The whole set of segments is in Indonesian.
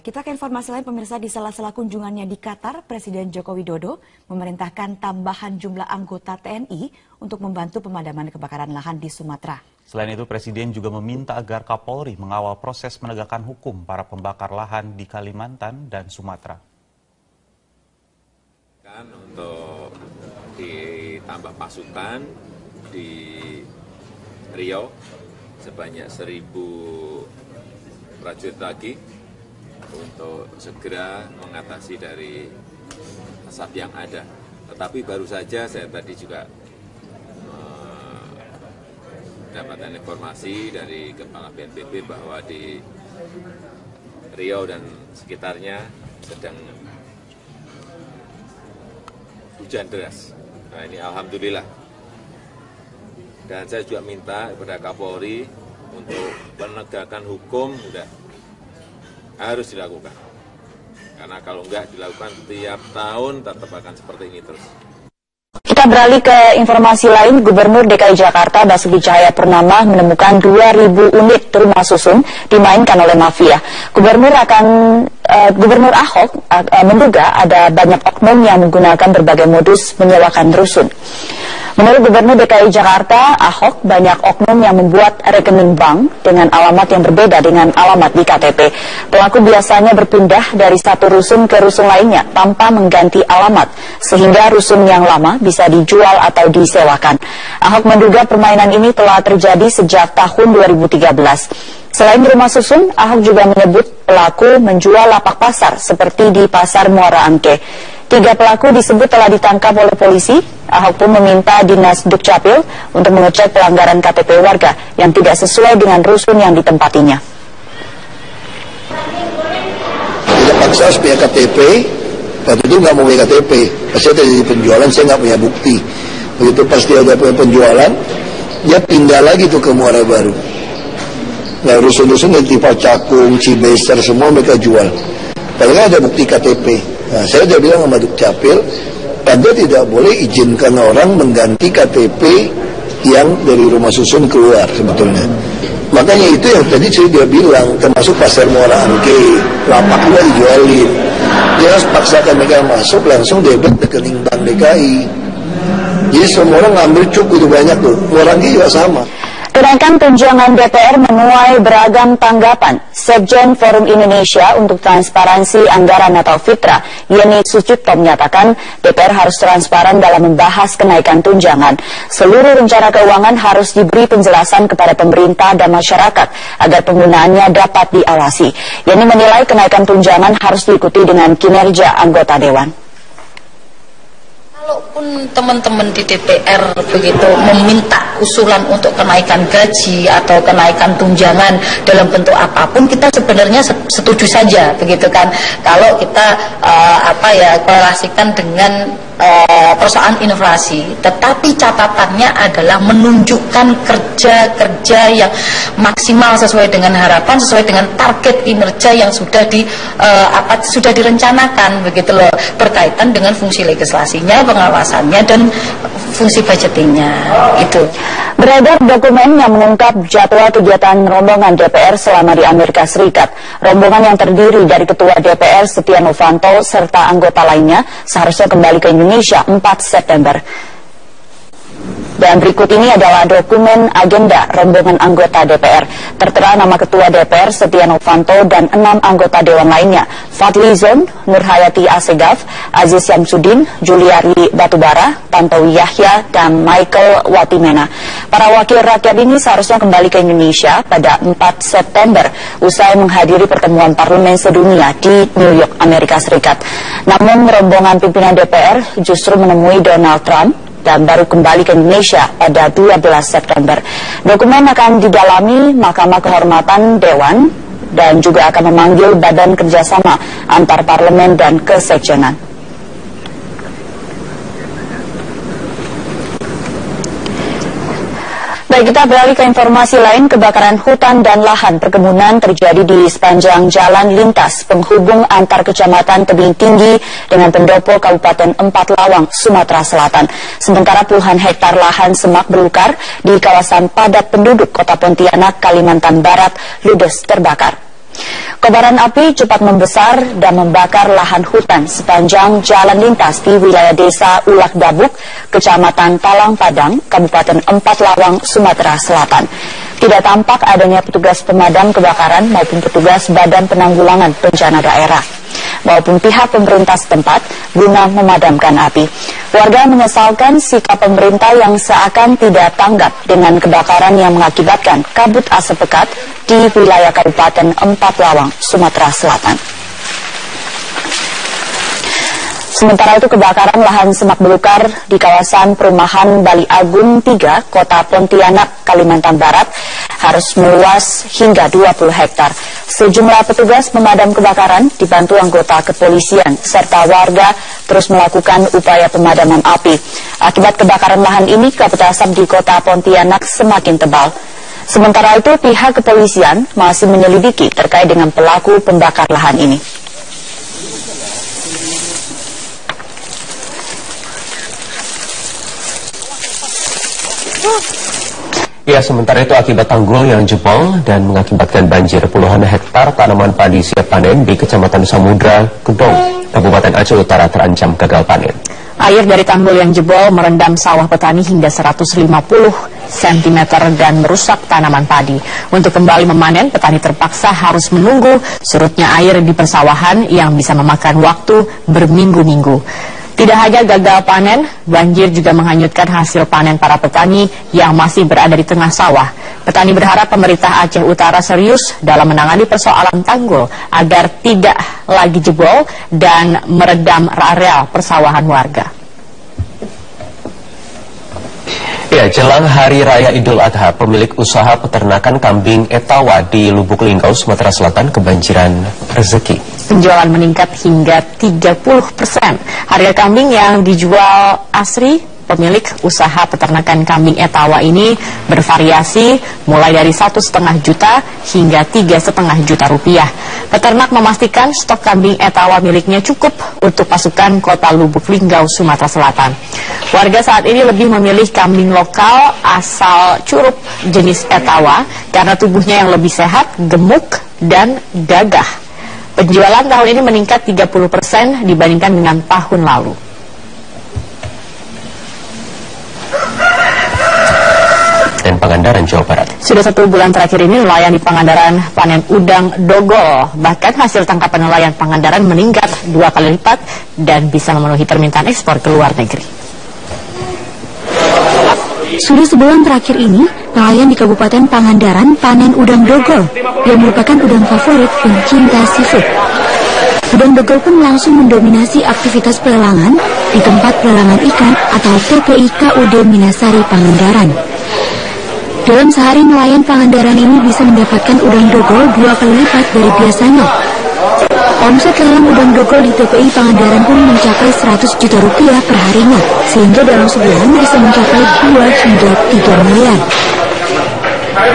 Kita ke informasi lain, pemirsa. Di sela-sela kunjungannya di Qatar, Presiden Joko Widodo memerintahkan tambahan jumlah anggota TNI untuk membantu pemadaman kebakaran lahan di Sumatera. Selain itu, Presiden juga meminta agar Kapolri mengawal proses penegakan hukum para pembakar lahan di Kalimantan dan Sumatera. Untuk ditambah pasukan di Riau sebanyak 1.000 prajurit lagi untuk segera mengatasi dari asap yang ada. Tetapi baru saja saya tadi juga mendapatkan informasi dari Kepala BNPB bahwa di Riau dan sekitarnya sedang hujan deras. Nah, ini alhamdulillah. Dan saya juga minta kepada Kapolri untuk penegakan hukum sudah harus dilakukan. Karena kalau enggak dilakukan tiap tahun tetap akan seperti ini terus. Kita beralih ke informasi lain. Gubernur DKI Jakarta Basuki Cahayapurnama menemukan 2.000 unit rumah susun dimainkan oleh mafia. Gubernur Ahok menduga ada banyak oknum yang menggunakan berbagai modus menyewakan rusun. Menurut Gubernur DKI Jakarta, Ahok, banyak oknum yang membuat rekening bank dengan alamat yang berbeda dengan alamat di KTP. Pelaku biasanya berpindah dari satu rusun ke rusun lainnya tanpa mengganti alamat, sehingga rusun yang lama bisa dijual atau disewakan. Ahok menduga permainan ini telah terjadi sejak tahun 2013. Selain rumah susun, Ahok juga menyebut pelaku menjual lapak pasar seperti di Pasar Muara Angke. 3 pelaku disebut telah ditangkap oleh polisi. Ahok pun meminta Dinas Dukcapil untuk mengecek pelanggaran KTP warga yang tidak sesuai dengan rusun yang ditempatinya. Tidak paksa harus punya KTP, waktu itu nggak mau punya KTP. Pas saya terjadi penjualan, saya nggak punya bukti. Begitu pasti ada punya penjualan, dia pindah lagi tuh ke Muara Baru. Nah, rusun-rusun yang tipe Cakung, Cibeser, semua mereka jual. Padahal ada bukti KTP. Nah, saya udah bilang sama Dukcapil, Anda tidak boleh izinkan orang mengganti KTP yang dari rumah susun keluar sebetulnya. Makanya itu yang tadi saya dia bilang, termasuk Pasar Muara Angke, lapaknya dijualin. Dia harus paksakan mereka masuk, langsung debit rekening Bank DKI. Jadi semua orang ngambil cukup itu banyak tuh. Muara Angke juga sama. Kenaikan tunjangan DPR menuai beragam tanggapan. Sekjen Forum Indonesia untuk Transparansi Anggaran atau FITRA, Yeni Sucipto menyatakan DPR harus transparan dalam membahas kenaikan tunjangan. Seluruh rencana keuangan harus diberi penjelasan kepada pemerintah dan masyarakat agar penggunaannya dapat diawasi. Yeni menilai kenaikan tunjangan harus diikuti dengan kinerja anggota Dewan. Kalaupun teman-teman di DPR begitu meminta usulan untuk kenaikan gaji atau kenaikan tunjangan dalam bentuk apapun, kita sebenarnya setuju saja begitu kan. Kalau kita korelasikan dengan persoalan inflasi, tetapi catatannya adalah menunjukkan kerja-kerja yang maksimal sesuai dengan harapan, sesuai dengan target kinerja yang sudah direncanakan begitu loh, berkaitan dengan fungsi legislasinya, pengawasannya dan fungsi budgetingnya itu. Beredar dokumen yang mengungkap jadwal kegiatan rombongan DPR selama di Amerika Serikat. Rombongan yang terdiri dari Ketua DPR Setia Novanto serta anggota lainnya seharusnya kembali ke Indonesia 4 September. Dan berikut ini adalah dokumen agenda rombongan anggota DPR. Tertera nama Ketua DPR Setia Novanto dan 6 anggota Dewan lainnya, Fadlizon, Nurhayati Assegaf, Aziz Syamsuddin, Juliari Batubara, Tantowi Yahya, dan Michael Watimena. Para wakil rakyat ini seharusnya kembali ke Indonesia pada 4 September usai menghadiri pertemuan parlemen sedunia di New York, Amerika Serikat. Namun rombongan pimpinan DPR justru menemui Donald Trump dan baru kembali ke Indonesia pada 12 September. Dokumen akan didalami Mahkamah Kehormatan Dewan dan juga akan memanggil Badan Kerjasama antar Parlemen dan Kesekjenan. Baik, kita beralih ke informasi lain. Kebakaran hutan dan lahan perkebunan terjadi di sepanjang jalan lintas penghubung antar kecamatan Tebing Tinggi dengan Pendopo, Kabupaten Empat Lawang, Sumatera Selatan. Sementara puluhan hektar lahan semak belukar di kawasan padat penduduk Kota Pontianak, Kalimantan Barat, ludes terbakar. Kobaran api cepat membesar dan membakar lahan hutan sepanjang jalan lintas di wilayah desa Ulak Dabuk, Kecamatan Talang Padang, Kabupaten Empat Lawang, Sumatera Selatan. Tidak tampak adanya petugas pemadam kebakaran maupun petugas Badan Penanggulangan Bencana Daerah maupun pihak pemerintah setempat guna memadamkan api. Warga menyesalkan sikap pemerintah yang seakan tidak tanggap dengan kebakaran yang mengakibatkan kabut asap pekat di wilayah Kabupaten Empat Lawang, Sumatera Selatan. Sementara itu kebakaran lahan semak belukar di kawasan perumahan Bali Agung 3, Kota Pontianak, Kalimantan Barat harus meluas hingga 20 hektar. Sejumlah petugas pemadam kebakaran dibantu anggota kepolisian serta warga terus melakukan upaya pemadaman api. Akibat kebakaran lahan ini, kabut asap di Kota Pontianak semakin tebal. Sementara itu pihak kepolisian masih menyelidiki terkait dengan pelaku pembakar lahan ini. Ya, sementara itu akibat tanggul yang jebol dan mengakibatkan banjir, puluhan hektar tanaman padi siap panen di Kecamatan Samudra, Gedong, Kabupaten Aceh Utara terancam gagal panen. Air dari tanggul yang jebol merendam sawah petani hingga 150 cm dan merusak tanaman padi. Untuk kembali memanen, petani terpaksa harus menunggu surutnya air di persawahan yang bisa memakan waktu berminggu-minggu. Tidak hanya gagal panen, banjir juga menghanyutkan hasil panen para petani yang masih berada di tengah sawah. Petani berharap pemerintah Aceh Utara serius dalam menangani persoalan tanggul agar tidak lagi jebol dan meredam areal persawahan warga. Ya, jelang Hari Raya Idul Adha, pemilik usaha peternakan kambing Etawa di Lubuk Linggau, Sumatera Selatan kebanjiran rezeki. Penjualan meningkat hingga 30%. Harga kambing yang dijual asri pemilik usaha peternakan kambing Etawa ini bervariasi mulai dari 1,5 juta hingga 3,5 juta rupiah. Peternak memastikan stok kambing Etawa miliknya cukup untuk pasukan Kota Lubuk Linggau, Sumatera Selatan. Warga saat ini lebih memilih kambing lokal asal Curup jenis Etawa karena tubuhnya yang lebih sehat, gemuk, dan gagah. Penjualan tahun ini meningkat 30% dibandingkan dengan tahun lalu. Dan Pangandaran, Jawa Barat. Sudah 1 bulan terakhir ini nelayan di Pangandaran panen udang dogol. Bahkan hasil tangkapan nelayan Pangandaran meningkat 2 kali lipat dan bisa memenuhi permintaan ekspor ke luar negeri. Sudah sebulan terakhir ini, nelayan di Kabupaten Pangandaran panen udang dogol yang merupakan udang favorit pencinta seafood. Udang dogol pun langsung mendominasi aktivitas pelelangan di tempat pelelangan ikan atau TPI KUD Minasari Pangandaran. Dalam sehari nelayan Pangandaran ini bisa mendapatkan udang dogol 2 kali lipat dari biasanya. Omset lelang udang dogol di TPI Pangandaran pun mencapai 100 juta rupiah per harinya, sehingga dalam sebulan bisa mencapai 2 hingga 3 miliar.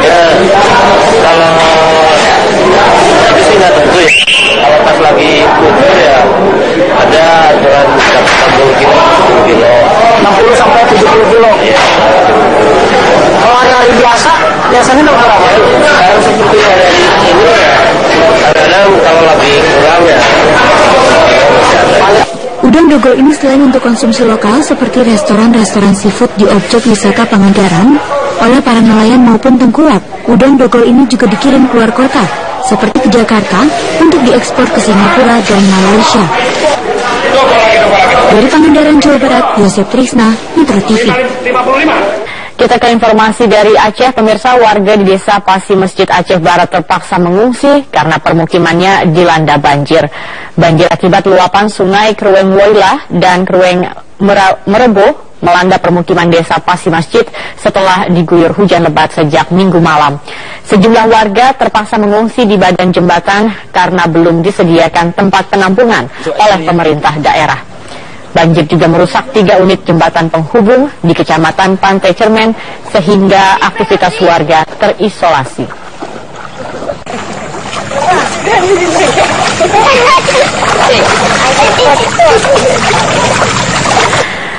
Ya, kalau tapi sih nggak tentu ya. Kalau pas lagi kubur ya ada jualan 40 kilo, 70 kilo. 60 sampai 70 kilo. Ya. Kalau hari biasa, biasanya dapat berapa? Kalau seperti hari ini ya, kadang-kadang kalau lagi kurang ya. Udang dogol ini selain untuk konsumsi lokal seperti restoran-restoran seafood di objek wisata Pangandaran, oleh para nelayan maupun tengkulak, udang dogol ini juga dikirim keluar kota, seperti ke Jakarta untuk diekspor ke Singapura dan Malaysia. Dari Pangandaran, Jawa Barat, Yosef Trisna, Metro TV. Kita ke informasi dari Aceh, pemirsa. Warga di desa Pasi Masjid Aceh Barat terpaksa mengungsi karena permukimannya dilanda banjir. Banjir akibat luapan sungai Krueng Woilah dan Krueng Merebo melanda permukiman desa Pasi Masjid setelah diguyur hujan lebat sejak Minggu malam. Sejumlah warga terpaksa mengungsi di badan jembatan karena belum disediakan tempat penampungan oleh pemerintah daerah. Banjir juga merusak 3 unit jembatan penghubung di Kecamatan Pantai Cermen sehingga aktivitas warga terisolasi.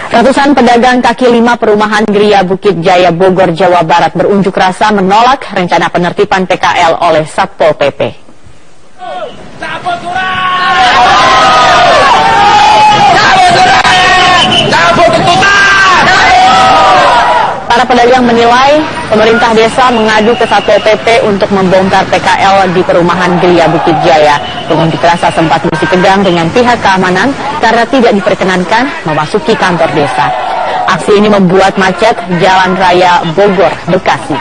Ratusan pedagang kaki lima perumahan Gria Bukit Jaya Bogor, Jawa Barat berunjuk rasa menolak rencana penertiban PKL oleh Satpol PP. Para pedagang menilai pemerintah desa mengadu ke Satpol PP untuk membongkar PKL di perumahan Gria Bukit Jaya. Pengunjuk rasa sempat bersih tegang dengan pihak keamanan karena tidak diperkenankan memasuki kantor desa. Aksi ini membuat macet Jalan Raya Bogor, Bekasi.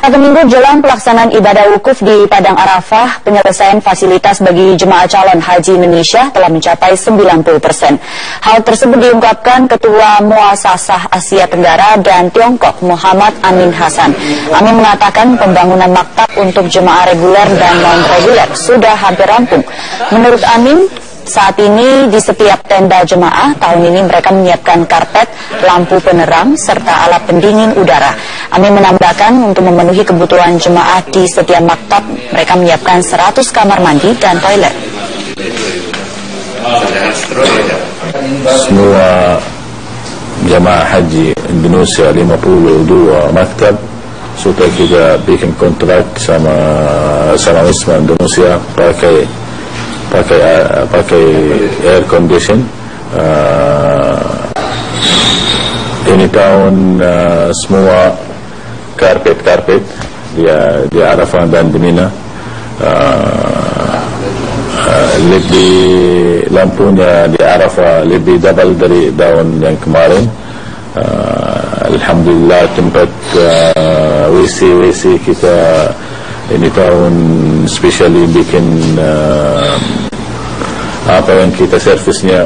Satu minggu jelang pelaksanaan ibadah wukuf di Padang Arafah, penyelesaian fasilitas bagi jemaah calon haji Indonesia telah mencapai 90%. Hal tersebut diungkapkan Ketua Muasasah Asia Tenggara dan Tiongkok, Muhammad Amin Hasan. Amin mengatakan pembangunan maktab untuk jemaah reguler dan non-reguler sudah hampir rampung. Menurut Amin, saat ini di setiap tenda jemaah tahun ini mereka menyiapkan karpet, lampu penerang, serta alat pendingin udara. Amin menambahkan untuk memenuhi kebutuhan jemaah di setiap maktab mereka menyiapkan 100 kamar mandi dan toilet. Semua jemaah haji Indonesia 52 maktab sudah kita bikin kontrak sama Wisma Indonesia pakai air condition. Ini tahun semua karpet di Arafah dan di Mina, lebih lampunya di Arafah lebih double dari tahun yang kemarin. Alhamdulillah tempat WC kita ini tahun spesial bikin apa yang kita servisnya